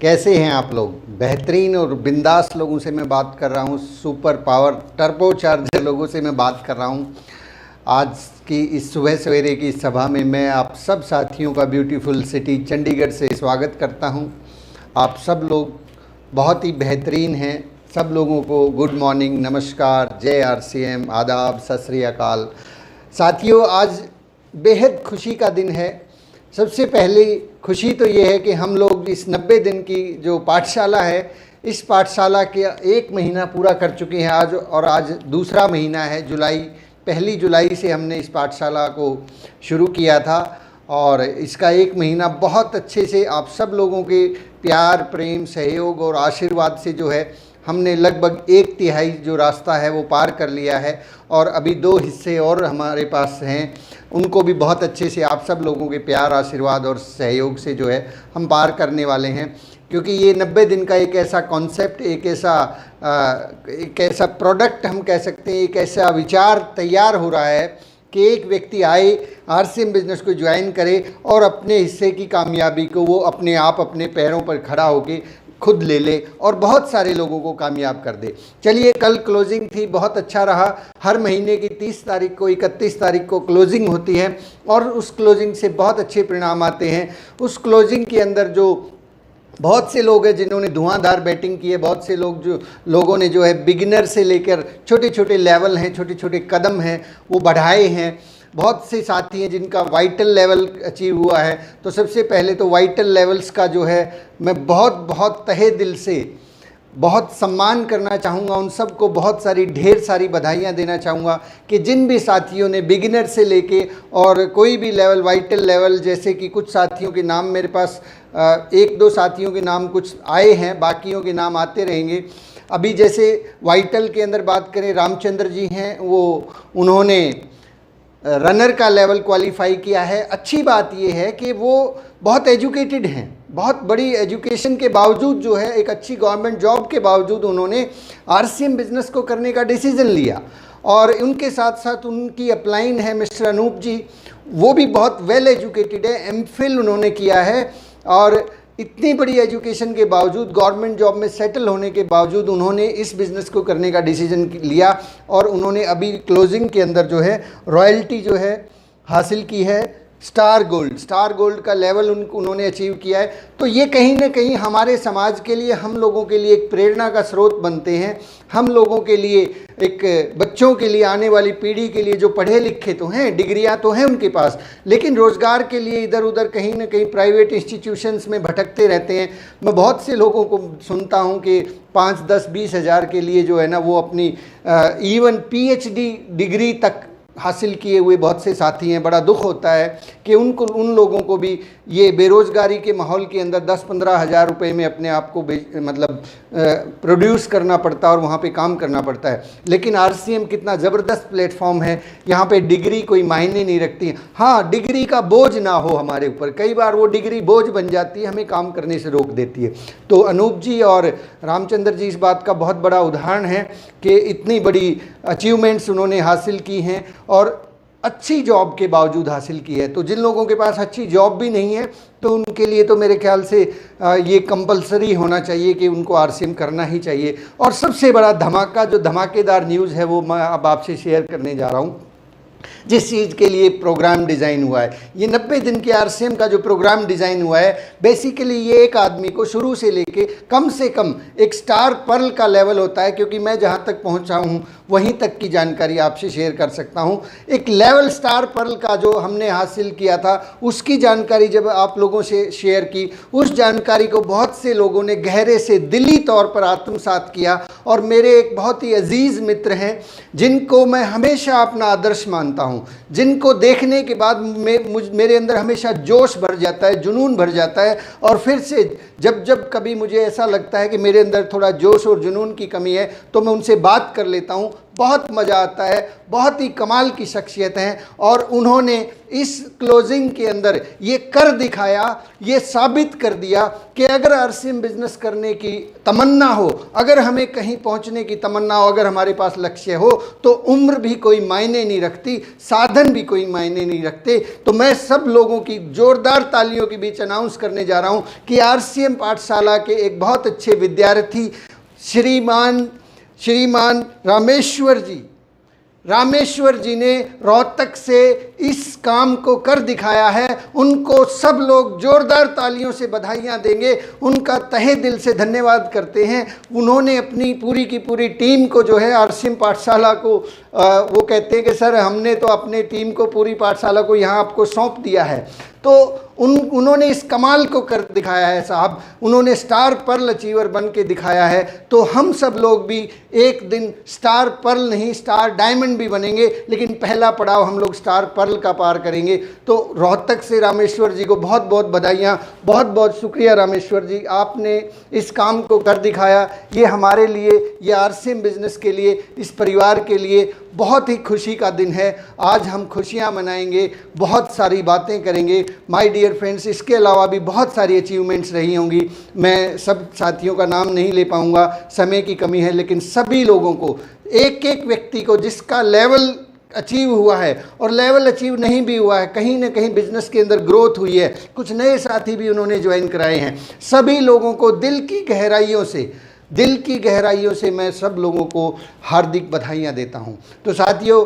कैसे हैं आप लोग? बेहतरीन और बिंदास लोगों से मैं बात कर रहा हूँ, सुपर पावर टर्बो चार्जर लोगों से मैं बात कर रहा हूँ। आज की इस सुबह सवेरे की सभा में मैं आप सब साथियों का ब्यूटीफुल सिटी चंडीगढ़ से स्वागत करता हूँ। आप सब लोग बहुत ही बेहतरीन हैं। सब लोगों को गुड मॉर्निंग, नमस्कार, जय आरसीएम, आदाब, सत श्री अकाल। साथियों, आज बेहद खुशी का दिन है। सबसे पहली खुशी तो ये है कि हम लोग इस 90 दिन की जो पाठशाला है, इस पाठशाला के 1 महीना पूरा कर चुके हैं आज, और आज दूसरा महीना है। पहली जुलाई से हमने इस पाठशाला को शुरू किया था और इसका 1 महीना बहुत अच्छे से आप सब लोगों के प्यार, प्रेम, सहयोग और आशीर्वाद से जो है हमने लगभग 1/3 जो रास्ता है वो पार कर लिया है, और अभी 2 हिस्से और हमारे पास हैं। उनको भी बहुत अच्छे से आप सब लोगों के प्यार, आशीर्वाद और सहयोग से जो है हम पार करने वाले हैं। क्योंकि ये 90 दिन का एक ऐसा कॉन्सेप्ट, एक ऐसा प्रोडक्ट हम कह सकते हैं, एक ऐसा विचार तैयार हो रहा है कि एक व्यक्ति आए, आरसीएम बिजनेस को ज्वाइन करे और अपने हिस्से की कामयाबी को वो अपने आप अपने पैरों पर खड़ा होके खुद ले ले और बहुत सारे लोगों को कामयाब कर दे। चलिए, कल क्लोजिंग थी, बहुत अच्छा रहा। हर महीने की 30 तारीख को, 31 तारीख को क्लोजिंग होती है और उस क्लोजिंग से बहुत अच्छे परिणाम आते हैं। उस क्लोजिंग के अंदर जो बहुत से लोग हैं जिन्होंने धुआंधार बैटिंग की है, बहुत से लोगों ने जो है बिगिनर से लेकर छोटे छोटे लेवल हैं, छोटे छोटे कदम हैं, वो बढ़ाए हैं। बहुत से साथी हैं जिनका वाइटल लेवल अचीव हुआ है। तो सबसे पहले तो वाइटल लेवल्स का जो है मैं बहुत तहे दिल से बहुत सम्मान करना चाहूँगा। उन सब को बहुत सारी, ढेर सारी बधाइयाँ देना चाहूँगा कि जिन भी साथियों ने बिगिनर से लेके और कोई भी लेवल, वाइटल लेवल, जैसे कि कुछ साथियों के नाम मेरे पास 1-2 साथियों के नाम कुछ आए हैं, बाकियों के नाम आते रहेंगे। अभी जैसे वाइटल के अंदर बात करें, रामचंद्र जी हैं, उन्होंने रनर का लेवल क्वालिफाई किया है। अच्छी बात ये है कि वो बहुत एजुकेटेड हैं, बहुत बड़ी एजुकेशन के बावजूद जो है, एक अच्छी गवर्नमेंट जॉब के बावजूद उन्होंने आरसीएम बिजनेस को करने का डिसीजन लिया। और उनके साथ साथ उनकी अपलाइन है मिस्टर अनूप जी, वो भी बहुत वेल एजुकेटेड है, एमफिल उन्होंने किया है। और इतनी बड़ी एजुकेशन के बावजूद, गवर्नमेंट जॉब में सेटल होने के बावजूद उन्होंने इस बिज़नेस को करने का डिसीजन लिया। और उन्होंने अभी क्लोजिंग के अंदर जो है रॉयल्टी जो है हासिल की है, स्टार गोल्ड का लेवल उन्होंने अचीव किया है। तो ये कहीं ना कहीं हमारे समाज के लिए, हम लोगों के लिए एक प्रेरणा का स्रोत बनते हैं। हम लोगों के लिए, एक बच्चों के लिए, आने वाली पीढ़ी के लिए, जो पढ़े लिखे तो हैं, डिग्रियां तो हैं उनके पास, लेकिन रोज़गार के लिए इधर उधर कहीं ना कहीं प्राइवेट इंस्टीट्यूशंस में भटकते रहते हैं। मैं बहुत से लोगों को सुनता हूं कि 5, 10, 20 हज़ार के लिए जो है ना, वो अपनी इवन पीएचडी डिग्री तक हासिल किए हुए बहुत से साथी हैं। बड़ा दुख होता है कि उन लोगों को भी ये बेरोज़गारी के माहौल के अंदर 10-15 हज़ार रुपये में अपने आप को प्रोड्यूस करना पड़ता है और वहाँ पे काम करना पड़ता है। लेकिन आरसीएम कितना ज़बरदस्त प्लेटफॉर्म है, यहाँ पे डिग्री कोई मायने नहीं रखती। हाँ, डिग्री का बोझ ना हो हमारे ऊपर, कई बार वो डिग्री बोझ बन जाती है, हमें काम करने से रोक देती है। तो अनूप जी और रामचंद्र जी इस बात का बहुत बड़ा उदाहरण है कि इतनी बड़ी अचीवमेंट्स उन्होंने हासिल की हैं और अच्छी जॉब के बावजूद हासिल की है। तो जिन लोगों के पास अच्छी जॉब भी नहीं है, तो उनके लिए तो मेरे ख्याल से ये कंपलसरी होना चाहिए कि उनको आरसीएम करना ही चाहिए। और सबसे बड़ा धमाका, जो धमाकेदार न्यूज़ है, वो मैं अब आपसे शेयर करने जा रहा हूँ। जिस चीज़ के लिए प्रोग्राम डिज़ाइन हुआ है, ये 90 दिन के आरसीएम का जो प्रोग्राम डिज़ाइन हुआ है, बेसिकली ये एक आदमी को शुरू से लेके कम से कम एक स्टार पर्ल का लेवल होता है। क्योंकि मैं जहाँ तक पहुँचा हूँ वहीं तक की जानकारी आपसे शेयर कर सकता हूँ। एक लेवल स्टार पर्ल का जो हमने हासिल किया था, उसकी जानकारी जब आप लोगों से शेयर की, उस जानकारी को बहुत से लोगों ने गहरे से दिली तौर पर आत्मसात किया। और मेरे एक बहुत ही अजीज़ मित्र हैं जिनको मैं हमेशा अपना आदर्श मानता हूँ, जिनको देखने के बाद मेरे अंदर हमेशा जोश भर जाता है, जुनून भर जाता है। और फिर से जब कभी मुझे ऐसा लगता है कि मेरे अंदर थोड़ा जोश और जुनून की कमी है, तो मैं उनसे बात कर लेता हूँ बहुत मज़ा आता है, बहुत ही कमाल की शख्सियत हैं और उन्होंने इस क्लोजिंग के अंदर ये कर दिखाया, ये साबित कर दिया कि अगर आरसीएम बिजनेस करने की तमन्ना हो, अगर हमें कहीं पहुंचने की तमन्ना हो, अगर हमारे पास लक्ष्य हो, तो उम्र भी कोई मायने नहीं रखती, साधन भी कोई मायने नहीं रखते। तो मैं सब लोगों की जोरदार तालियों के बीच अनाउंस करने जा रहा हूं कि आरसीएम पाठशाला के एक बहुत अच्छे विद्यार्थी श्रीमान रामेश्वर जी ने रोहतक से इस काम को कर दिखाया है। उनको सब लोग जोरदार तालियों से बधाइयाँ देंगे, उनका तहे दिल से धन्यवाद करते हैं। उन्होंने अपनी पूरी की पूरी टीम को जो है आरसीएम पाठशाला को वो कहते हैं कि सर हमने तो अपने टीम को, पूरी पाठशाला को यहाँ आपको सौंप दिया है। तो उन्होंने इस कमाल को कर दिखाया है साहब, उन्होंने स्टार पर्ल अचीवर बन के दिखाया है। तो हम सब लोग भी एक दिन स्टार पर्ल नहीं, स्टार डायमंड भी बनेंगे, लेकिन पहला पड़ाव हम लोग स्टार पर्ल का पार करेंगे। तो रोहतक से रामेश्वर जी को बहुत बहुत बधाइयाँ, बहुत बहुत शुक्रिया रामेश्वर जी, आपने इस काम को कर दिखाया। ये हमारे लिए, ये आरसीएम बिजनेस के लिए, इस परिवार के लिए बहुत ही खुशी का दिन है। आज हम खुशियां मनाएंगे, बहुत सारी बातें करेंगे माय डियर फ्रेंड्स। इसके अलावा भी बहुत सारी अचीवमेंट्स रही होंगी, मैं सब साथियों का नाम नहीं ले पाऊंगा, समय की कमी है, लेकिन सभी लोगों को, एक एक व्यक्ति को जिसका लेवल अचीव हुआ है और लेवल अचीव नहीं भी हुआ है, कहीं ना कहीं बिजनेस के अंदर ग्रोथ हुई है, कुछ नए साथी भी उन्होंने ज्वाइन कराए हैं, सभी लोगों को दिल की गहराइयों से मैं सब लोगों को हार्दिक बधाइयाँ देता हूँ। तो साथियों,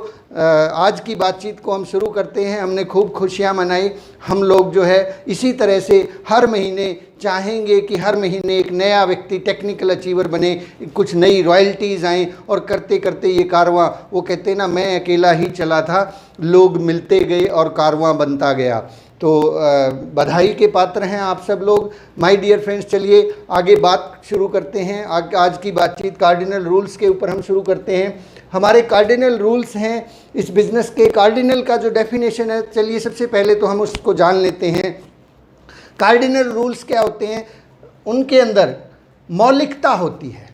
आज की बातचीत को हम शुरू करते हैं। हमने खूब खुशियाँ मनाई। हम लोग जो है इसी तरह से हर महीने चाहेंगे कि हर महीने एक नया व्यक्ति टेक्निकल अचीवर बने, कुछ नई रॉयल्टीज़ आएँ और करते करते ये कारवां, वो कहते ना, मैं अकेला ही चला था, लोग मिलते गए और कारवां बनता गया। तो बधाई के पात्र हैं आप सब लोग। माय डियर फ्रेंड्स, चलिए आगे बात शुरू करते हैं। आज की बातचीत कार्डिनल रूल्स के ऊपर हम शुरू करते हैं। हमारे कार्डिनल रूल्स हैं इस बिज़नेस के। कार्डिनल का जो डेफिनेशन है, चलिए सबसे पहले तो हम उसको जान लेते हैं। कार्डिनल रूल्स क्या होते हैं? उनके अंदर मौलिकता होती है।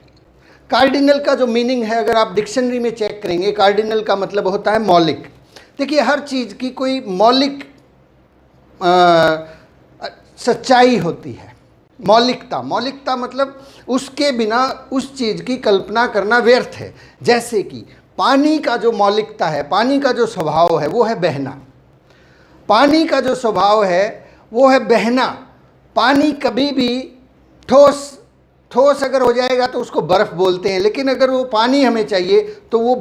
कार्डिनल का जो मीनिंग है, अगर आप डिक्शनरी में चेक करेंगे, कार्डिनल का मतलब होता है मौलिक। देखिए, हर चीज़ की कोई मौलिक सच्चाई होती है। मौलिकता मतलब उसके बिना उस चीज़ की कल्पना करना व्यर्थ है। जैसे कि पानी का जो मौलिकता है, पानी का जो स्वभाव है, वो है बहना। पानी का जो स्वभाव है वो है बहना। पानी कभी भी ठोस अगर हो जाएगा तो उसको बर्फ़ बोलते हैं, लेकिन अगर वो पानी हमें चाहिए तो वो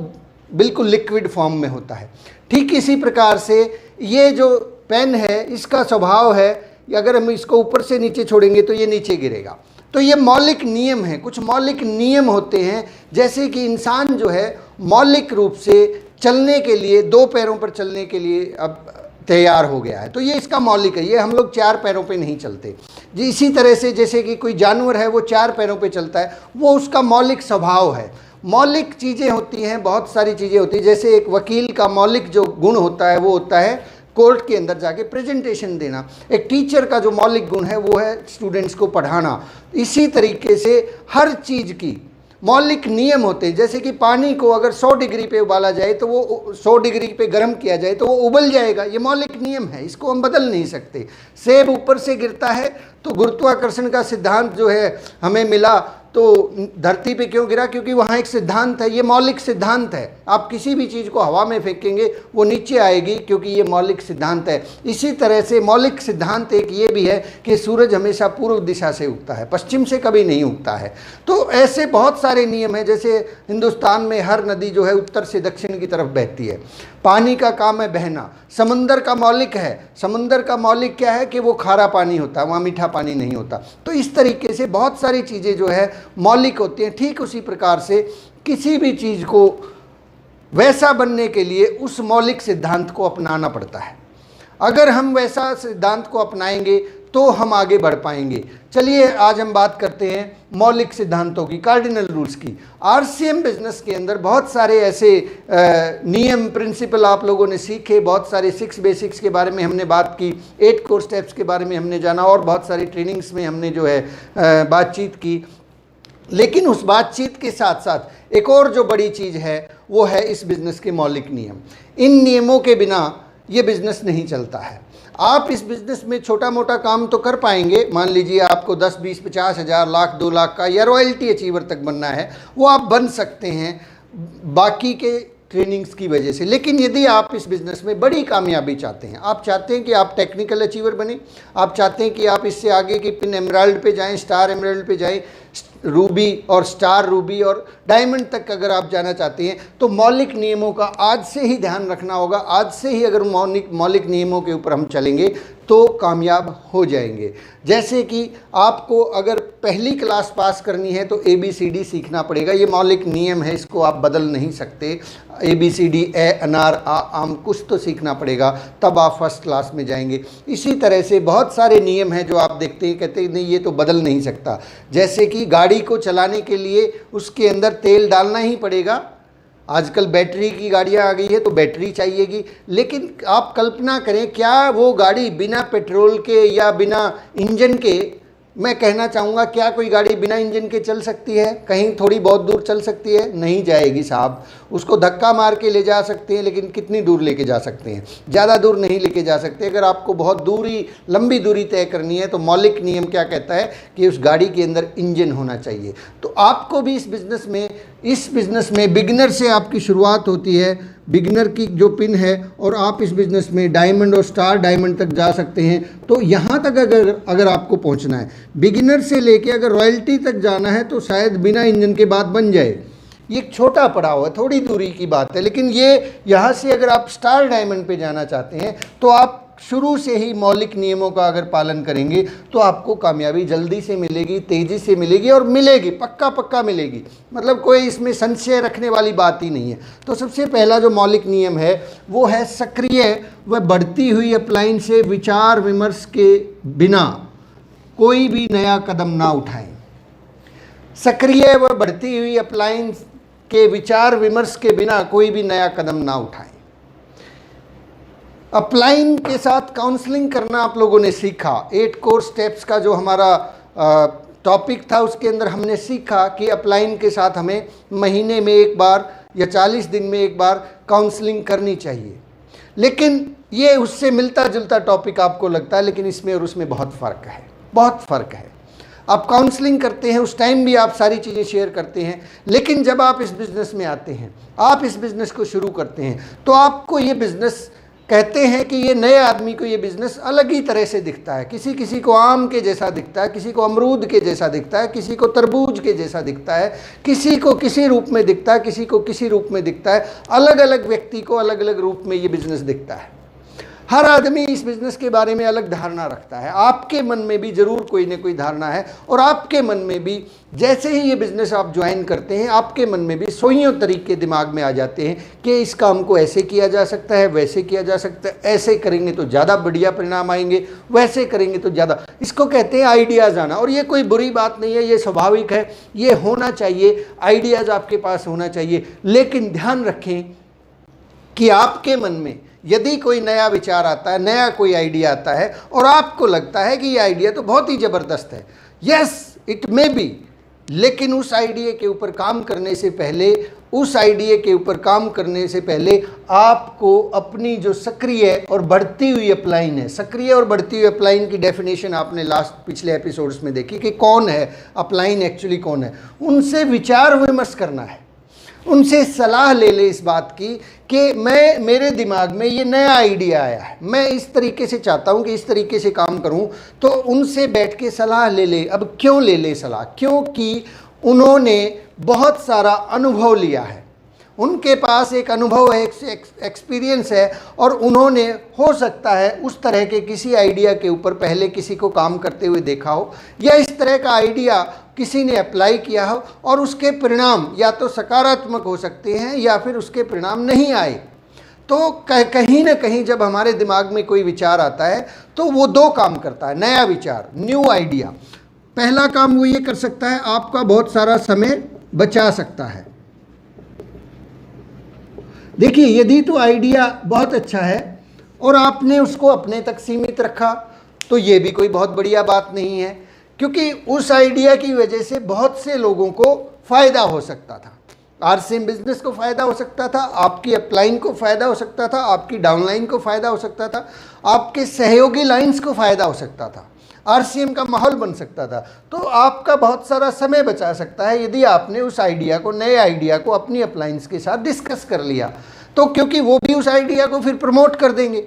बिल्कुल लिक्विड फॉर्म में होता है। ठीक इसी प्रकार से ये जो पेन है, इसका स्वभाव है, अगर हम इसको ऊपर से नीचे छोड़ेंगे तो ये नीचे गिरेगा। तो ये मौलिक नियम है। कुछ मौलिक नियम होते हैं, जैसे कि इंसान जो है मौलिक रूप से चलने के लिए, दो पैरों पर चलने के लिए अब तैयार हो गया है, तो ये इसका मौलिक है। ये हम लोग चार पैरों पे नहीं चलते जी। इसी तरह से जैसे कि कोई जानवर है वो चार पैरों पे चलता है, वो उसका मौलिक स्वभाव है। मौलिक चीज़ें होती हैं, बहुत सारी चीज़ें होती हैं। जैसे एक वकील का मौलिक जो गुण होता है वो होता है कोर्ट के अंदर जाके प्रेजेंटेशन देना। एक टीचर का जो मौलिक गुण है वो है स्टूडेंट्स को पढ़ाना। इसी तरीके से हर चीज़ की मौलिक नियम होते हैं। जैसे कि पानी को अगर 100 डिग्री पे उबाला जाए तो वो 100 डिग्री पे गर्म किया जाए तो वो उबल जाएगा। ये मौलिक नियम है, इसको हम बदल नहीं सकते। सेब ऊपर से गिरता है तो गुरुत्वाकर्षण का सिद्धांत जो है हमें मिला, तो धरती पे क्यों गिरा? क्योंकि वहाँ एक सिद्धांत है, ये मौलिक सिद्धांत है। आप किसी भी चीज़ को हवा में फेंकेंगे वो नीचे आएगी, क्योंकि ये मौलिक सिद्धांत है। इसी तरह से मौलिक सिद्धांत एक ये भी है कि सूरज हमेशा पूर्व दिशा से उगता है, पश्चिम से कभी नहीं उगता है। तो ऐसे बहुत सारे नियम हैं। जैसे हिंदुस्तान में हर नदी जो है उत्तर से दक्षिण की तरफ बहती है। पानी का काम है बहना। समंदर का मौलिक है, समंदर का मौलिक क्या है कि वो खारा पानी होता है, वहाँ मीठा पानी नहीं होता। तो इस तरीके से बहुत सारी चीज़ें जो है मौलिक होती हैं। ठीक उसी प्रकार से किसी भी चीज़ को वैसा बनने के लिए उस मौलिक सिद्धांत को अपनाना पड़ता है। अगर हम वैसा सिद्धांत को अपनाएंगे तो हम आगे बढ़ पाएंगे। चलिए आज हम बात करते हैं मौलिक सिद्धांतों की, कार्डिनल रूल्स की। आरसीएम बिजनेस के अंदर बहुत सारे ऐसे नियम, प्रिंसिपल आप लोगों ने सीखे। बहुत सारे 6 बेसिक्स के बारे में हमने बात की, 8 कोर स्टेप्स के बारे में हमने जाना, और बहुत सारी ट्रेनिंग्स में हमने जो है बातचीत की। लेकिन उस बातचीत के साथ साथ एक और जो बड़ी चीज़ है वो है इस बिज़नेस के मौलिक नियम। इन नियमों के बिना ये बिज़नेस नहीं चलता है। आप इस बिज़नेस में छोटा मोटा काम तो कर पाएंगे, मान लीजिए आपको 10, 20, 50 हज़ार, लाख, 2 लाख का या रॉयल्टी अचीवर तक बनना है, वो आप बन सकते हैं बाकी के ट्रेनिंग्स की वजह से। लेकिन यदि आप इस बिज़नेस में बड़ी कामयाबी चाहते हैं, आप चाहते हैं कि आप टेक्निकल अचीवर बने, आप चाहते हैं कि आप इससे आगे की पिन एमराल्ड पे जाएं, स्टार एमराल्ड पे जाएं, रूबी और स्टार रूबी और डायमंड तक अगर आप जाना चाहते हैं, तो मौलिक नियमों का आज से ही ध्यान रखना होगा। आज से ही अगर मौलिक नियमों के ऊपर हम चलेंगे तो कामयाब हो जाएंगे। जैसे कि आपको अगर पहली क्लास पास करनी है तो ABCD सीखना पड़ेगा, ये मौलिक नियम है, इसको आप बदल नहीं सकते। ABCD, ए अनार आ आम, कुछ तो सीखना पड़ेगा, तब आप फर्स्ट क्लास में जाएंगे। इसी तरह से बहुत सारे नियम हैं जो आप देखते हैं, कहते हैं नहीं ये तो बदल नहीं सकता। जैसे कि गाड़ी को चलाने के लिए उसके अंदर तेल डालना ही पड़ेगा। आजकल बैटरी की गाड़ियाँ आ गई है तो बैटरी चाहिएगी, लेकिन आप कल्पना करें क्या वो गाड़ी बिना पेट्रोल के या बिना इंजन के, मैं कहना चाहूँगा क्या कोई गाड़ी बिना इंजन के चल सकती है? कहीं थोड़ी बहुत दूर चल सकती है? नहीं जाएगी साहब। उसको धक्का मार के ले जा सकते हैं, लेकिन कितनी दूर लेके जा सकते हैं? ज़्यादा दूर नहीं लेके जा सकते। अगर आपको बहुत लंबी दूरी तय करनी है तो मौलिक नियम क्या कहता है कि उस गाड़ी के अंदर इंजन होना चाहिए। तो आपको भी इस बिज़नेस में बिगिनर से आपकी शुरुआत होती है, बिगिनर की जो पिन है, और आप इस बिज़नेस में डायमंड और स्टार डायमंड तक जा सकते हैं। तो यहाँ तक अगर आपको पहुँचना है, बिगिनर से लेके अगर रॉयल्टी तक जाना है तो शायद बिना इंजन के बाद बन जाए। ये एक छोटा पड़ाव है, थोड़ी दूरी की बात है, लेकिन ये यहाँ से अगर आप स्टार डायमंड पे जाना चाहते हैं तो आप शुरू से ही मौलिक नियमों का अगर पालन करेंगे तो आपको कामयाबी जल्दी से मिलेगी, तेज़ी से मिलेगी, और मिलेगी, पक्का मिलेगी। मतलब कोई इसमें संशय रखने वाली बात ही नहीं है। तो सबसे पहला जो मौलिक नियम है वो है सक्रिय व बढ़ती हुई अपलाइन से विचार विमर्श के बिना कोई भी नया कदम ना उठाएं। सक्रिय व बढ़ती हुई अपलाइन के विचार विमर्श के बिना कोई भी नया कदम ना उठाएं। अपलाइन के साथ काउंसलिंग करना आप लोगों ने सीखा। 8 कोर स्टेप्स का जो हमारा टॉपिक था उसके अंदर हमने सीखा कि अपलाइन के साथ हमें महीने में एक बार या 40 दिन में एक बार काउंसलिंग करनी चाहिए। लेकिन ये उससे मिलता जुलता टॉपिक आपको लगता है, लेकिन इसमें और उसमें बहुत फ़र्क है। आप काउंसलिंग करते हैं, उस टाइम भी आप सारी चीज़ें शेयर करते हैं, लेकिन जब आप इस बिज़नेस में आते हैं, आप इस बिज़नेस को शुरू करते हैं, तो आपको ये बिज़नेस, कहते हैं कि ये नए आदमी को ये बिज़नेस अलग ही तरह से दिखता है। किसी को आम के जैसा दिखता है, किसी को अमरूद के जैसा दिखता है, किसी को तरबूज के जैसा दिखता है, किसी को किसी रूप में दिखता है, किसी को किसी रूप में दिखता है। अलग अलग व्यक्ति को अलग अलग रूप में ये बिज़नेस दिखता है। हर आदमी इस बिज़नेस के बारे में अलग धारणा रखता है। आपके मन में भी ज़रूर कोई ना कोई धारणा है, और आपके मन में भी जैसे ही ये बिज़नेस आप ज्वाइन करते हैं, आपके मन में भी सोइयों तरीके दिमाग में आ जाते हैं कि इस काम को ऐसे किया जा सकता है, वैसे किया जा सकता है, ऐसे करेंगे तो ज़्यादा बढ़िया परिणाम आएंगे, वैसे करेंगे तो ज़्यादा। इसको कहते हैं आइडियाज़ आना, और ये कोई बुरी बात नहीं है, ये स्वाभाविक है, ये होना चाहिए। आइडियाज़ आपके पास होना चाहिए, लेकिन ध्यान रखें कि आपके मन में यदि कोई नया विचार आता है, नया कोई आइडिया आता है, और आपको लगता है कि ये आइडिया तो बहुत ही ज़बरदस्त है, यस इट मे बी, लेकिन उस आइडिया के ऊपर काम करने से पहले आपको अपनी जो सक्रिय और बढ़ती हुई अपलाइन है, सक्रिय और बढ़ती हुई अपलाइन की डेफिनेशन आपने पिछले एपिसोड्स में देखी कि कौन है अपलाइन, एक्चुअली कौन है, उनसे विचार विमर्श करना है, उनसे सलाह ले ले इस बात की कि मेरे दिमाग में ये नया आइडिया आया है, मैं इस तरीके से चाहता हूँ कि इस तरीके से काम करूँ। तो उनसे बैठ के सलाह ले ले। अब क्यों ले ले सलाह? क्योंकि उन्होंने बहुत सारा अनुभव लिया है, उनके पास एक अनुभव है, एक्सपीरियंस है, और उन्होंने हो सकता है उस तरह के किसी आइडिया के ऊपर पहले किसी को काम करते हुए देखा हो, या इस तरह का आइडिया किसी ने अप्लाई किया हो, और उसके परिणाम या तो सकारात्मक हो सकते हैं या फिर उसके परिणाम नहीं आए। तो कहीं ना कहीं जब हमारे दिमाग में कोई विचार आता है तो वो 2 काम करता है। नया विचार, न्यू आइडिया, पहला काम वो ये कर सकता है, आपका बहुत सारा समय बचा सकता है। देखिए, यदि तो आइडिया बहुत अच्छा है और आपने उसको अपने तक सीमित रखा तो ये भी कोई बहुत बढ़िया बात नहीं है। क्योंकि उस आइडिया की वजह से बहुत से लोगों को फ़ायदा हो सकता था। आरसीएम बिजनेस को फ़ायदा हो सकता था, आपकी अपलाइन को फ़ायदा हो सकता था, आपकी डाउनलाइन को फ़ायदा हो सकता था, आपके सहयोगी लाइंस को फ़ायदा हो सकता था, आरसीएम का माहौल बन सकता था। तो आपका बहुत सारा समय बचा सकता है यदि आपने उस आइडिया को, नए आइडिया को अपनी अपलाइंस के साथ डिस्कस कर लिया। तो क्योंकि वो भी उस आइडिया को फिर प्रमोट कर देंगे।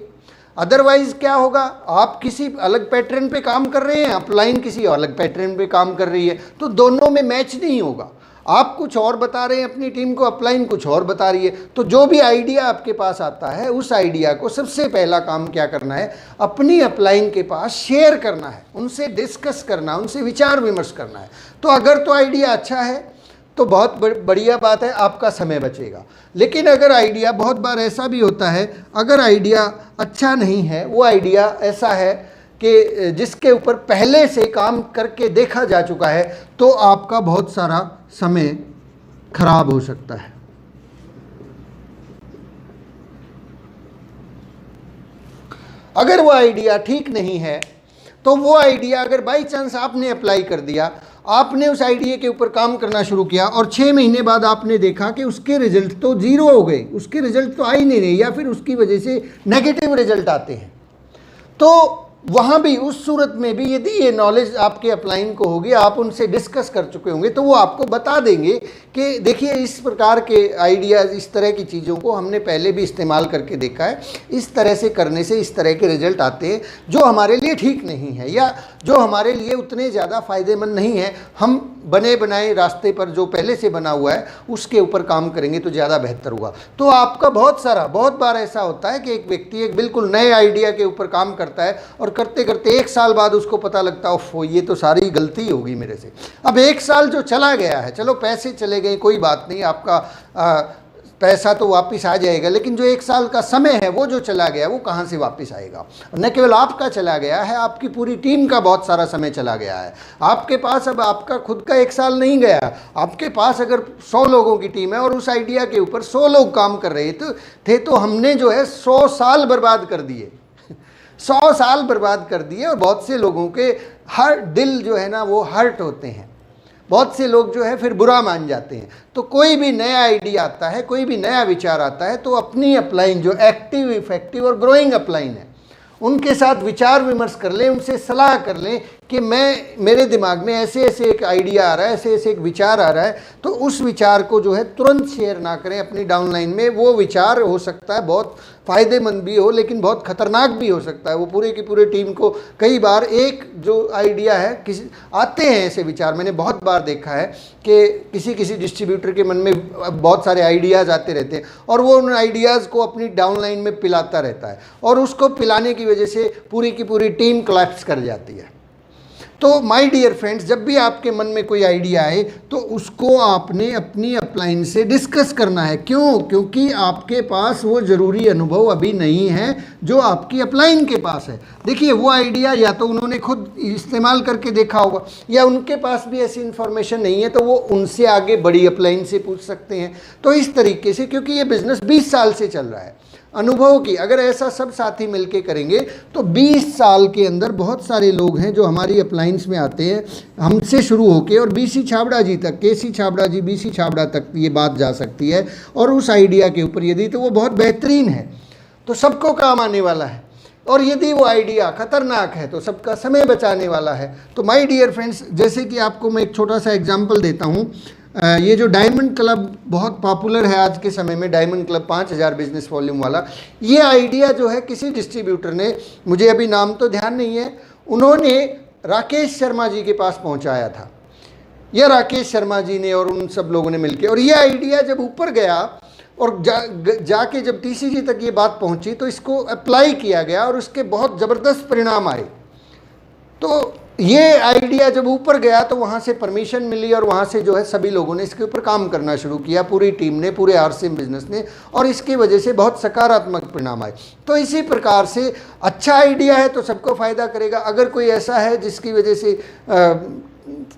अदरवाइज क्या होगा, आप किसी अलग पैटर्न पे काम कर रहे हैं, अपलाइन किसी अलग पैटर्न पे काम कर रही है, तो दोनों में मैच नहीं होगा। आप कुछ और बता रहे हैं अपनी टीम को, अपलाइन कुछ और बता रही है। तो जो भी आइडिया आपके पास आता है, उस आइडिया को सबसे पहला काम क्या करना है, अपनी अपलाइन के पास शेयर करना है, उनसे डिस्कस करना, उनसे विचार विमर्श करना है। तो अगर तो आइडिया अच्छा है तो बहुत बढ़िया बात है, आपका समय बचेगा। लेकिन अगर आइडिया, बहुत बार ऐसा भी होता है, अगर आइडिया अच्छा नहीं है, वो आइडिया ऐसा है कि जिसके ऊपर पहले से काम करके देखा जा चुका है, तो आपका बहुत सारा समय खराब हो सकता है। अगर वो आइडिया ठीक नहीं है, तो वो आइडिया अगर बाई चांस आपने अप्लाई कर दिया, आपने उस आइडिया के ऊपर काम करना शुरू किया और 6 महीने बाद आपने देखा कि उसके रिजल्ट तो ज़ीरो हो गए, उसके रिजल्ट तो आ ही नहीं रहे, या फिर उसकी वजह से नेगेटिव रिजल्ट आते हैं, तो वहाँ भी, उस सूरत में भी यदि ये नॉलेज आपके अपलाइन को होगी, आप उनसे डिस्कस कर चुके होंगे, तो वो आपको बता देंगे कि देखिए इस प्रकार के आइडियाज़, इस तरह की चीज़ों को हमने पहले भी इस्तेमाल करके देखा है, इस तरह से करने से इस तरह के रिजल्ट आते हैं, जो हमारे लिए ठीक नहीं है या जो हमारे लिए उतने ज़्यादा फ़ायदेमंद नहीं है। हम बने बनाए रास्ते पर जो पहले से बना हुआ है उसके ऊपर काम करेंगे तो ज़्यादा बेहतर होगा। तो आपका बहुत बार ऐसा होता है कि एक व्यक्ति एक बिल्कुल नए आइडिया के ऊपर काम करता है और करते करते 1 साल बाद उसको पता लगता है ओह ये तो सारी गलती होगी मेरे से। अब 1 साल जो चला गया है, चलो पैसे चले गए कोई बात नहीं, आपका पैसा तो वापस आ जाएगा, लेकिन जो 1 साल का समय है वो जो चला गया वो कहाँ से वापस आएगा। न केवल आपका चला गया है, आपकी पूरी टीम का बहुत सारा समय चला गया है। आपके पास अब आपका खुद का 1 साल नहीं गया, आपके पास अगर 100 लोगों की टीम है और उस आइडिया के ऊपर 100 लोग काम कर रहे थे तो हमने जो है 100 साल बर्बाद कर दिए 100 साल बर्बाद कर दिए। और बहुत से लोगों के हर दिल जो है ना वो हर्ट होते हैं, बहुत से लोग जो है फिर बुरा मान जाते हैं। तो कोई भी नया आइडिया आता है, कोई भी नया विचार आता है, तो अपनी अपलाइन जो एक्टिव, इफेक्टिव और ग्रोइंग अपलाइन है, उनके साथ विचार विमर्श कर लें, उनसे सलाह कर लें कि मेरे दिमाग में ऐसे ऐसे एक आइडिया आ रहा है, ऐसे ऐसे एक विचार आ रहा है, तो उस विचार को जो है तुरंत शेयर ना करें अपनी डाउनलाइन में। वो विचार हो सकता है बहुत फ़ायदेमंद भी हो, लेकिन बहुत ख़तरनाक भी हो सकता है। वो पूरे की पूरे टीम को, कई बार एक जो आइडिया है, किसी आते हैं ऐसे विचार, मैंने बहुत बार देखा है कि किसी डिस्ट्रीब्यूटर के मन में बहुत सारे आइडियाज़ आते रहते हैं और वो उन आइडियाज़ को अपनी डाउनलाइन में पिलाता रहता है, और उसको पिलाने की वजह से पूरी की पूरी टीम कोलैप्स कर जाती है। तो माय डियर फ्रेंड्स, जब भी आपके मन में कोई आइडिया आए तो उसको आपने अपनी अपलाइन से डिस्कस करना है। क्यों? क्योंकि आपके पास वो ज़रूरी अनुभव अभी नहीं है जो आपकी अपलाइन के पास है। देखिए वो आइडिया या तो उन्होंने खुद इस्तेमाल करके देखा होगा, या उनके पास भी ऐसी इन्फॉर्मेशन नहीं है, तो वो उनसे आगे बड़ी अपलाइन से पूछ सकते हैं। तो इस तरीके से, क्योंकि ये बिज़नेस 20 साल से चल रहा है, अनुभव की अगर ऐसा सब साथी मिलके करेंगे तो 20 साल के अंदर बहुत सारे लोग हैं जो हमारी अपलाइंस में आते हैं, हमसे शुरू होके और बीसी छाबड़ा जी तक, केसी छाबड़ा जी बीसी छाबड़ा तक ये बात जा सकती है। और उस आइडिया के ऊपर यदि तो वो बहुत बेहतरीन है तो सबको काम आने वाला है, और यदि वो आइडिया ख़तरनाक है तो सबका समय बचाने वाला है। तो माय डियर फ्रेंड्स, जैसे कि आपको मैं एक छोटा सा एग्जांपल देता हूँ। ये जो डायमंड क्लब बहुत पॉपुलर है आज के समय में, डायमंड क्लब 5000 बिजनेस वॉल्यूम वाला, ये आइडिया जो है किसी डिस्ट्रीब्यूटर ने, मुझे अभी नाम तो ध्यान नहीं है, उन्होंने राकेश शर्मा जी के पास पहुंचाया था, या राकेश शर्मा जी ने और उन सब लोगों ने मिलके, और ये आइडिया जब ऊपर गया और जाके जब TCG तक ये बात पहुंची तो इसको अप्लाई किया गया और उसके बहुत ज़बरदस्त परिणाम आए। तो ये आइडिया जब ऊपर गया तो वहाँ से परमिशन मिली और वहाँ से जो है सभी लोगों ने इसके ऊपर काम करना शुरू किया, पूरी टीम ने, पूरे आरसीएम बिजनेस ने, और इसकी वजह से बहुत सकारात्मक परिणाम आए। तो इसी प्रकार से अच्छा आइडिया है तो सबको फ़ायदा करेगा। अगर कोई ऐसा है जिसकी वजह से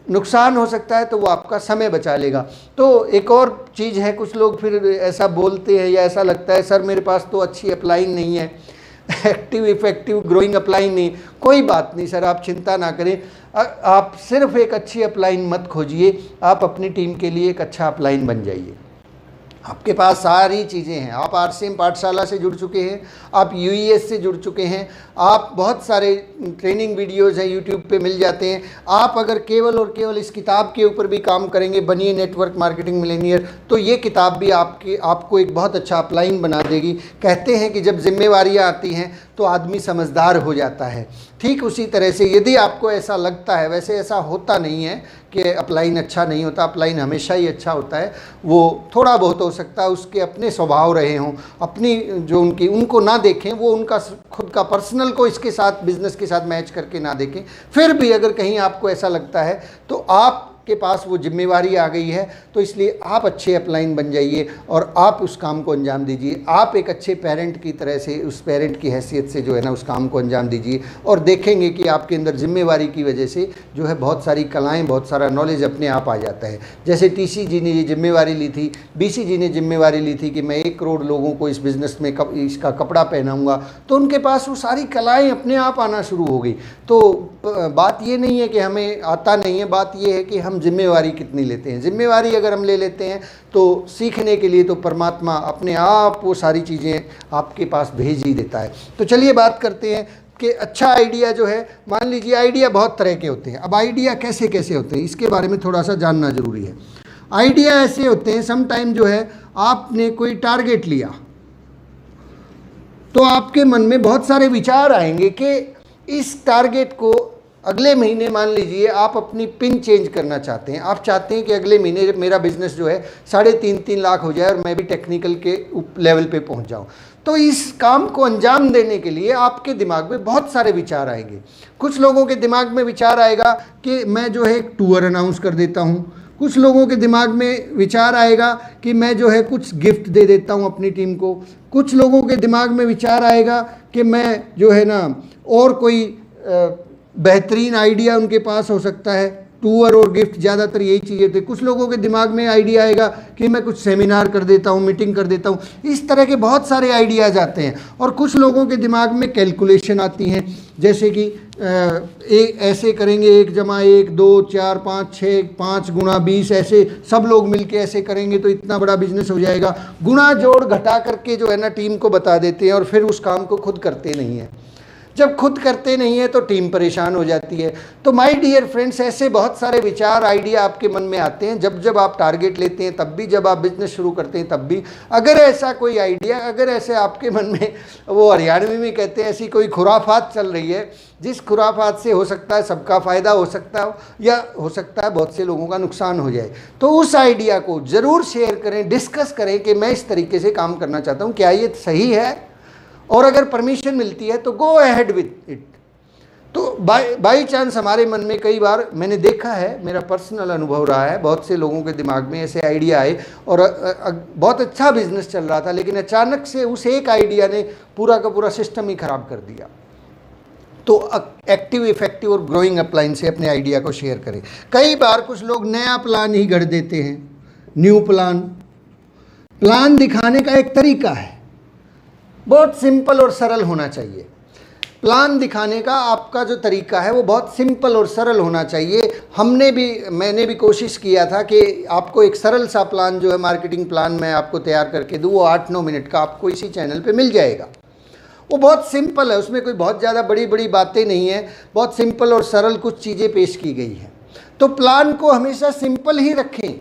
नुकसान हो सकता है तो वो आपका समय बचा लेगा। तो एक और चीज़ है, कुछ लोग फिर ऐसा बोलते हैं या ऐसा लगता है सर मेरे पास तो अच्छी अपलाइन नहीं है, एक्टिव इफेक्टिव ग्रोइंग अपलाइन नहीं। कोई बात नहीं सर, आप चिंता ना करें। आप सिर्फ एक अच्छी अपलाइन मत खोजिए, आप अपनी टीम के लिए एक अच्छा अपलाइन बन जाइए। आपके पास सारी चीज़ें हैं, आप आरसीएम पाठशाला से जुड़ चुके हैं, आप यूईएस से जुड़ चुके हैं, आप बहुत सारे ट्रेनिंग वीडियोज़ हैं यूट्यूब पे मिल जाते हैं। आप अगर केवल और केवल इस किताब के ऊपर भी काम करेंगे, बनिए नेटवर्क मार्केटिंग मिलेनियर, तो ये किताब भी आपको एक बहुत अच्छा अपलाइन बना देगी। कहते हैं कि जब जिम्मेवारियाँ आती हैं तो आदमी समझदार हो जाता है। ठीक उसी तरह से यदि आपको ऐसा लगता है, वैसे ऐसा होता नहीं है कि अपलाइन अच्छा नहीं होता, अपलाइन हमेशा ही अच्छा होता है। वो थोड़ा बहुत हो सकता है उसके अपने स्वभाव रहे हों, अपनी जो उनको ना देखें, वो उनका खुद का पर्सनल को इसके साथ बिजनेस के साथ मैच करके ना देखें। फिर भी अगर कहीं आपको ऐसा लगता है तो आप के पास वो जिम्मेवारी आ गई है, तो इसलिए आप अच्छे अपलाइन बन जाइए और आप उस काम को अंजाम दीजिए। आप एक अच्छे पेरेंट की तरह से, उस पेरेंट की हैसियत से जो है ना उस काम को अंजाम दीजिए, और देखेंगे कि आपके अंदर जिम्मेवारी की वजह से जो है बहुत सारी कलाएं, बहुत सारा नॉलेज अपने आप आ जाता है। जैसे टीसी जी ने ये जिम्मेवारी ली थी, बीसी जी ने जिम्मेवारी ली थी कि मैं 1 करोड़ लोगों को इस बिज़नेस में इसका कपड़ा पहनाऊँगा, तो उनके पास वो सारी कलाएँ अपने आप आना शुरू हो गई। तो बात ये नहीं है कि हमें आता नहीं है, बात ये है कि हम जिम्मेवारी कितनी लेते हैं। जिम्मेवारी अगर हम ले लेते हैं तो सीखने के लिए तो परमात्मा अपने आप वो सारी चीज़ें आपके पास भेज ही देता है। तो चलिए बात करते हैं कि अच्छा आइडिया जो है, मान लीजिए आइडिया बहुत तरह के होते हैं। अब आइडिया कैसे कैसे होते हैं इसके बारे में थोड़ा सा जानना ज़रूरी है। आइडिया ऐसे होते हैं, सम टाइम जो है आपने कोई टारगेट लिया तो आपके मन में बहुत सारे विचार आएंगे कि इस टारगेट को अगले महीने, मान लीजिए आप अपनी पिन चेंज करना चाहते हैं, आप चाहते हैं कि अगले महीने मेरा बिजनेस जो है 3.5 लाख हो जाए और मैं भी टेक्निकल के लेवल पे पहुंच जाऊं। तो इस काम को अंजाम देने के लिए आपके दिमाग में बहुत सारे विचार आएंगे। कुछ लोगों के दिमाग में विचार आएगा कि मैं जो है एक टूर अनाउंस कर देता हूँ। कुछ लोगों के दिमाग में विचार आएगा कि मैं जो है कुछ गिफ्ट दे देता हूँ अपनी टीम को। कुछ लोगों के दिमाग में विचार आएगा कि मैं जो है ना और कोई बेहतरीन आइडिया उनके पास हो सकता है, टूर और गिफ्ट, ज़्यादातर यही चीज़ें थे। कुछ लोगों के दिमाग में आइडिया आएगा कि मैं कुछ सेमिनार कर देता हूँ, मीटिंग कर देता हूँ। इस तरह के बहुत सारे आइडियाज़ आते हैं। और कुछ लोगों के दिमाग में कैलकुलेशन आती हैं, जैसे कि ऐसे करेंगे 1 + 1 2 4 5 6 5 × 20, ऐसे सब लोग मिलके ऐसे करेंगे तो इतना बड़ा बिजनेस हो जाएगा। गुणा जोड़ घटा करके जो है ना टीम को बता देते हैं और फिर उस काम को खुद करते नहीं हैं। जब खुद करते नहीं है तो टीम परेशान हो जाती है। तो माय डियर फ्रेंड्स, ऐसे बहुत सारे विचार, आइडिया आपके मन में आते हैं जब आप टारगेट लेते हैं, तब भी जब आप बिजनेस शुरू करते हैं तब भी। अगर ऐसा कोई आइडिया, अगर ऐसे आपके मन में, वो हरियाणवी में कहते हैं, ऐसी कोई खुराफात चल रही है जिस खुराफात से हो सकता है सबका फ़ायदा हो सकता हो या हो सकता है बहुत से लोगों का नुकसान हो जाए, तो उस आइडिया को ज़रूर शेयर करें, डिस्कस करें कि मैं इस तरीके से काम करना चाहता हूँ, क्या ये सही है, और अगर परमिशन मिलती है तो गो अहेड विथ इट। तो बाई चांस हमारे मन में कई बार मैंने देखा है, मेरा पर्सनल अनुभव रहा है, बहुत से लोगों के दिमाग में ऐसे आइडिया आए और बहुत अच्छा बिजनेस चल रहा था, लेकिन अचानक से उस एक आइडिया ने पूरा का पूरा सिस्टम ही खराब कर दिया। तो एक्टिव, इफेक्टिव और ग्रोइंग अपलाइन से अपने आइडिया को शेयर करें। कई बार कुछ लोग नया प्लान ही गढ़ देते हैं, न्यू प्लान दिखाने का एक तरीका है, बहुत सिंपल और सरल होना चाहिए। प्लान दिखाने का आपका जो तरीका है वो बहुत सिंपल और सरल होना चाहिए। मैंने भी कोशिश किया था कि आपको एक सरल सा प्लान जो है, मार्केटिंग प्लान मैं आपको तैयार करके दूँ, वो 8-9 मिनट का आपको इसी चैनल पे मिल जाएगा। वो बहुत सिंपल है, उसमें कोई बहुत ज़्यादा बड़ी बड़ी बातें नहीं हैं, बहुत सिंपल और सरल कुछ चीज़ें पेश की गई हैं। तो प्लान को हमेशा सिंपल ही रखें।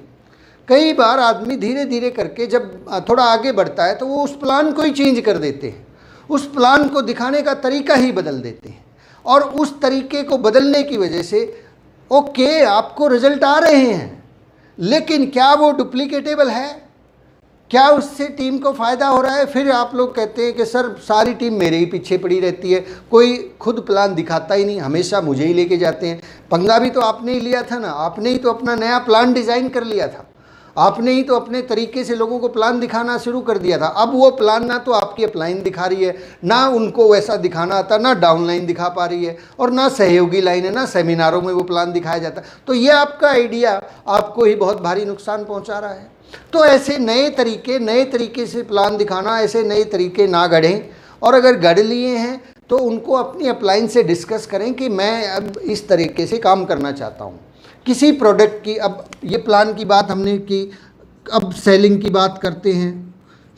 कई बार आदमी धीरे धीरे करके जब थोड़ा आगे बढ़ता है तो वो उस प्लान को ही चेंज कर देते हैं, उस प्लान को दिखाने का तरीका ही बदल देते हैं, और उस तरीके को बदलने की वजह से ओके आपको रिजल्ट आ रहे हैं, लेकिन क्या वो डुप्लीकेटेबल है, क्या उससे टीम को फ़ायदा हो रहा है? फिर आप लोग कहते हैं कि सर सारी टीम मेरे ही पीछे पड़ी रहती है, कोई खुद प्लान दिखाता ही नहीं, हमेशा मुझे ही लेके जाते हैं। पंगा भी तो आपने ही लिया था ना, आपने ही तो अपना नया प्लान डिज़ाइन कर लिया था, आपने ही तो अपने तरीके से लोगों को प्लान दिखाना शुरू कर दिया था। अब वो प्लान ना तो आपकी अपलाइन दिखा रही है, ना उनको वैसा दिखाना आता, ना डाउनलाइन दिखा पा रही है, और ना सहयोगी लाइन है, ना सेमिनारों में वो प्लान दिखाया जाता। तो ये आपका आइडिया आपको ही बहुत भारी नुकसान पहुंचा रहा है। तो ऐसे नए तरीके से प्लान दिखाना, ऐसे नए तरीके ना गढ़ें, और अगर गढ़ लिए हैं तो उनको अपनी अपलाइन से डिस्कस करें कि मैं अब इस तरीके से काम करना चाहता हूँ किसी प्रोडक्ट की। अब ये प्लान की बात हमने की, अब सेलिंग की बात करते हैं।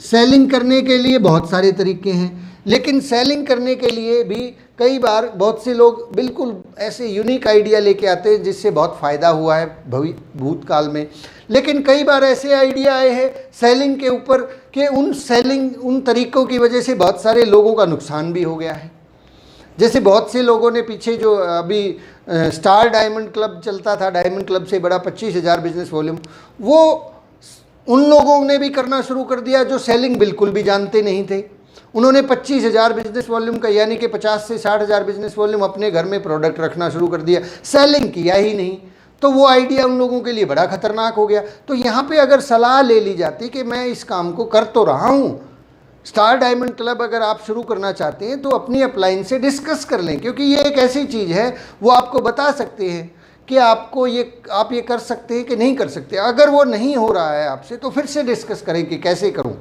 सेलिंग करने के लिए बहुत सारे तरीके हैं, लेकिन सेलिंग करने के लिए भी कई बार बहुत से लोग बिल्कुल ऐसे यूनिक आइडिया लेके आते हैं जिससे बहुत फ़ायदा हुआ है भूतकाल में। लेकिन कई बार ऐसे आइडिया आए हैं सेलिंग के ऊपर कि उन तरीक़ों की वजह से बहुत सारे लोगों का नुकसान भी हो गया है। जैसे बहुत से लोगों ने पीछे जो अभी स्टार डायमंड क्लब चलता था, डायमंड क्लब से बड़ा 25,000 बिजनेस वॉल्यूम, वो उन लोगों ने भी करना शुरू कर दिया जो सेलिंग बिल्कुल भी जानते नहीं थे। उन्होंने 25,000 बिजनेस वॉल्यूम का यानी कि 50 से 60,000 बिजनेस वॉल्यूम अपने घर में प्रोडक्ट रखना शुरू कर दिया, सेलिंग किया ही नहीं। तो वो आइडिया उन लोगों के लिए बड़ा खतरनाक हो गया। तो यहाँ पे अगर सलाह ले ली जाती कि मैं इस काम को कर तो रहा हूँ, स्टार डायमंड क्लब अगर आप शुरू करना चाहते हैं तो अपनी अपलाइन से डिस्कस कर लें, क्योंकि ये एक ऐसी चीज़ है वो आपको बता सकते हैं कि आप ये कर सकते हैं कि नहीं कर सकते। अगर वो नहीं हो रहा है आपसे तो फिर से डिस्कस करें कि कैसे करूं।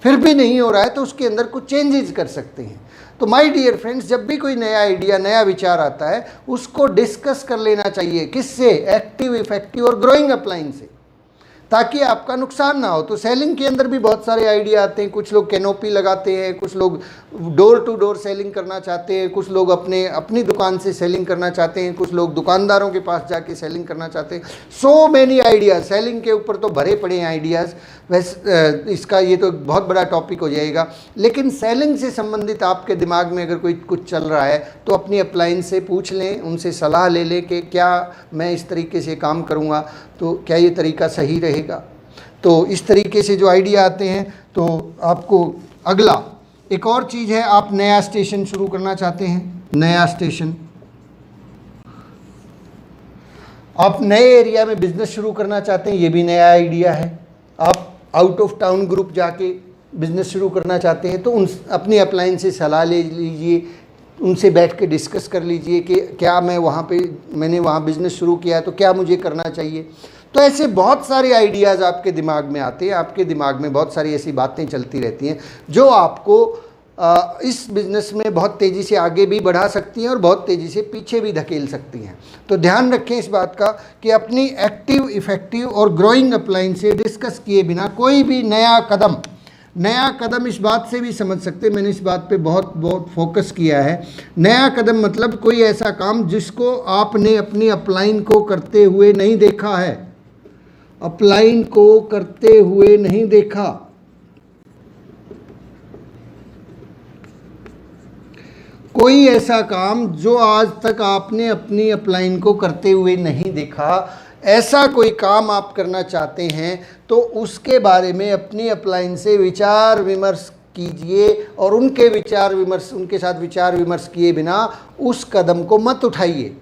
फिर भी नहीं हो रहा है तो उसके अंदर कुछ चेंजेस कर सकते हैं। तो माय डियर फ्रेंड्स, जब भी कोई नया आइडिया, नया विचार आता है उसको डिस्कस कर लेना चाहिए। किससे? एक्टिव, इफेक्टिव और ग्रोइंग अपलाइन से, ताकि आपका नुकसान ना हो। तो सेलिंग के अंदर भी बहुत सारे आइडिया आते हैं। कुछ लोग कैनोपी लगाते हैं, कुछ लोग डोर टू डोर सेलिंग करना चाहते हैं, कुछ लोग अपनी दुकान से सेलिंग करना चाहते हैं, कुछ लोग दुकानदारों के पास जाके सेलिंग करना चाहते हैं। सो मैनी आइडियाज़, सेलिंग के ऊपर तो भरे पड़े हैं आइडियाज़। वैसे इसका ये तो बहुत बड़ा टॉपिक हो जाएगा, लेकिन सेलिंग से संबंधित आपके दिमाग में अगर कोई कुछ चल रहा है तो अपनी अपलाइन से पूछ लें, उनसे सलाह ले लें कि क्या मैं इस तरीके से काम करूँगा तो क्या ये तरीका सही रहेगा। तो इस तरीके से जो आइडिया आते हैं। तो आपको अगला एक और चीज़ है, आप नया स्टेशन शुरू करना चाहते हैं, नया स्टेशन, आप नए एरिया में बिजनेस शुरू करना चाहते हैं, ये भी नया आइडिया है। आप आउट ऑफ टाउन ग्रुप जाके बिजनेस शुरू करना चाहते हैं तो अपनी अपलाइन से सलाह ले लीजिए, उनसे बैठ के डिस्कस कर लीजिए कि क्या मैंने वहाँ बिज़नेस शुरू किया है तो क्या मुझे करना चाहिए। तो ऐसे बहुत सारे आइडियाज़ आपके दिमाग में आते हैं, आपके दिमाग में बहुत सारी ऐसी बातें चलती रहती हैं जो आपको इस बिज़नेस में बहुत तेज़ी से आगे भी बढ़ा सकती हैं और बहुत तेज़ी से पीछे भी धकेल सकती हैं। तो ध्यान रखें इस बात का कि अपनी एक्टिव, इफ़ेक्टिव और ग्रोइंग अपलाइन से डिस्कस किए बिना कोई भी नया कदम इस बात से भी समझ सकते हैं, मैंने इस बात पे बहुत फोकस किया है। नया कदम मतलब कोई ऐसा काम जिसको आपने अपनी अपलाइन को करते हुए नहीं देखा है, अपलाइन को करते हुए नहीं देखा। कोई ऐसा काम जो आज तक आपने अपनी अपलाइन को करते हुए नहीं देखा, ऐसा कोई काम आप करना चाहते हैं तो उसके बारे में अपनी अपलाइन से विचार विमर्श कीजिए और उनके साथ विचार विमर्श किए बिना उस कदम को मत उठाइए,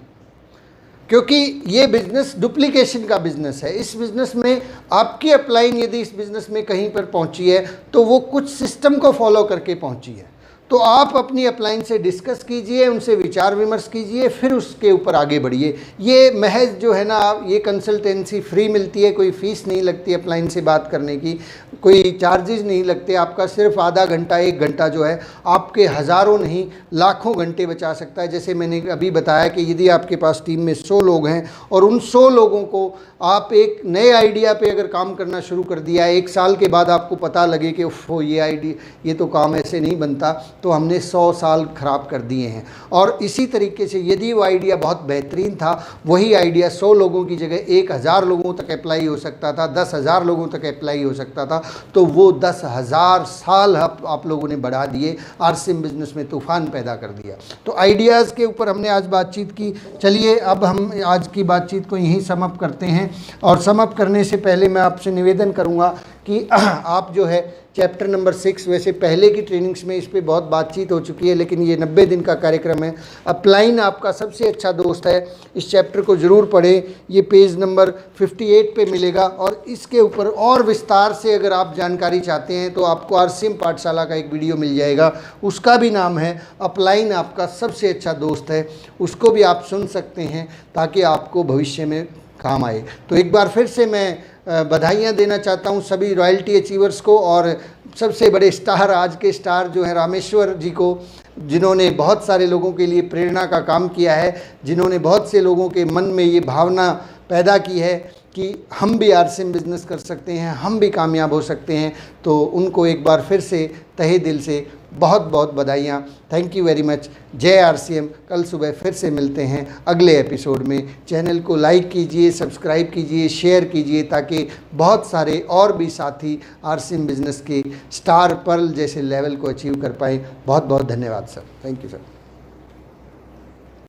क्योंकि ये बिज़नेस डुप्लीकेशन का बिज़नेस है। इस बिज़नेस में आपकी अपलाइन यदि इस बिज़नेस में कहीं पर पहुंची है तो वो कुछ सिस्टम को फॉलो करके पहुंची है। तो आप अपनी अपलाइन से डिस्कस कीजिए, उनसे विचार विमर्श कीजिए, फिर उसके ऊपर आगे बढ़िए। ये महज जो है ना, ये कंसल्टेंसी फ्री मिलती है, कोई फ़ीस नहीं लगती अपलाइन से बात करने की, कोई चार्जेस नहीं लगते। आपका सिर्फ आधा घंटा, 1 घंटा जो है आपके हज़ारों नहीं लाखों घंटे बचा सकता है। जैसे मैंने अभी बताया कि यदि आपके पास टीम में 100 लोग हैं और उन 100 लोगों को आप एक नए आइडिया पे अगर काम करना शुरू कर दिया, 1 साल के बाद आपको पता लगे कि ये तो काम ऐसे नहीं बनता, तो हमने 100 साल ख़राब कर दिए हैं। और इसी तरीके से यदि वो आइडिया बहुत बेहतरीन था, वही आइडिया 100 लोगों की जगह 1000 लोगों तक अप्लाई हो सकता था, 10,000 लोगों तक अप्लाई हो सकता था, तो वो 10,000 साल आप लोगों ने बढ़ा दिए, आरसीएम बिजनेस में तूफ़ान पैदा कर दिया। तो आइडियाज़ के ऊपर हमने आज बातचीत की। चलिए अब हम आज की बातचीत को यहीं सम अप करते हैं, और सम अप करने से पहले मैं आपसे निवेदन करूंगा कि आप जो है चैप्टर नंबर 6, वैसे पहले की ट्रेनिंग्स में इस पे बहुत बातचीत हो चुकी है, लेकिन ये 90 दिन का कार्यक्रम है। अपलाइन आपका सबसे अच्छा दोस्त है, इस चैप्टर को ज़रूर पढ़ें। ये पेज नंबर 58 पे मिलेगा, और इसके ऊपर और विस्तार से अगर आप जानकारी चाहते हैं तो आपको आरसीएम पाठशाला का एक वीडियो मिल जाएगा, उसका भी नाम है अपलाइन आपका सबसे अच्छा दोस्त है। उसको भी आप सुन सकते हैं ताकि आपको भविष्य में काम आए। तो एक बार फिर से मैं बधाइयाँ देना चाहता हूँ सभी रॉयल्टी अचीवर्स को, और सबसे बड़े स्टार, आज के स्टार जो है रामेश्वर जी को, जिन्होंने बहुत सारे लोगों के लिए प्रेरणा का काम किया है, जिन्होंने बहुत से लोगों के मन में ये भावना पैदा की है कि हम भी आरसीएम बिज़नेस कर सकते हैं, हम भी कामयाब हो सकते हैं। तो उनको एक बार फिर से तहे दिल से बहुत बहुत बधाइयाँ। Thank you very much. जय आरसीएम। कल सुबह फिर से मिलते हैं अगले एपिसोड में। चैनल को लाइक कीजिए, सब्सक्राइब कीजिए, शेयर कीजिए, ताकि बहुत सारे और भी साथी आरसीएम बिज़नेस के स्टार पर्ल जैसे लेवल को अचीव कर पाएँ। बहुत बहुत धन्यवाद सर। Thank you sir.